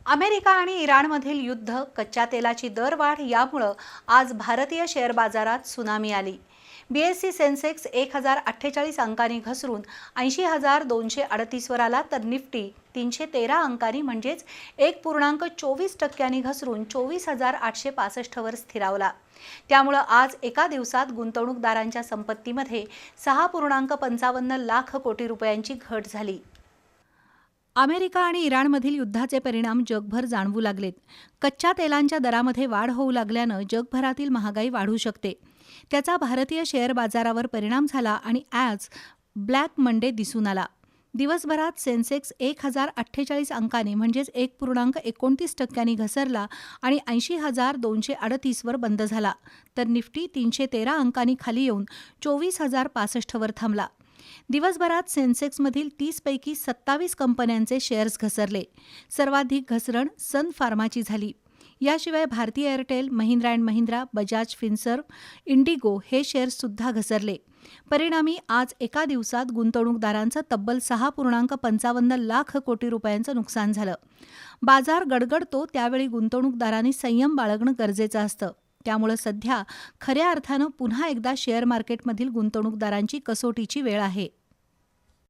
America आणि इराणमधील युद्ध, कच्च्या तेलाची दरवाढ यामुळे आज भारतीय शेअर बाजारात त्सुनामी आली. बीएससी सेन्सेक्स 1048 अंकांनी घसरून 80,238 वर आला, तर निफ्टी 313 अंकांनी म्हणजेच 1.24% घसरून 24,865 वर स्थिरावला. त्यामुळे आज एका दिवसात गुंतवणूकदारांच्या संपत्तीमध्ये 6.55 लाख कोटी रुपयांची घट झाली. अमेरिका आणि इराणमधील युद्धाचे परिणाम जगभर जाणवू लागलेत. कच्च्या तेलांच्या दरामध्ये वाढ होऊ लागल्यानं जगभरातील महागाई वाढू शकते. त्याचा भारतीय शेअर बाजारावर परिणाम झाला आणि आज ब्लॅक मंडे दिसून आला. दिवसभरात सेन्सेक्स 1048 अंकांनी म्हणजेच 1.29% घसरला आणि 80,238 वर बंद झाला, तर निफ्टी 313 अंकांनी खाली येऊन 24,065 वर थांबला. दिवसभरात सेन्सेक्समधील 30 पैकी 27 कंपन्यांचे शेअर्स घसरले. सर्वाधिक घसरण सन फार्माची झाली. याशिवाय भारती एअरटेल, महिंद्रा अँड महिंद्रा, बजाज फिनसर्व, इंडिगो हे शेअर्ससुद्धा घसरले. परिणामी आज एका दिवसात गुंतवणूकदारांचं तब्बल 6.55 लाख कोटी रुपयांचं नुकसान झालं. बाजार गडगडतो त्यावेळी गुंतवणूकदारांनी संयम बाळगणं गरजेचं असतं. त्यामुळे सध्या खऱ्या अर्थानं पुन्हा एकदा शेअर मार्केटमधील गुंतवणूकदारांची कसोटीची वेळ आहे.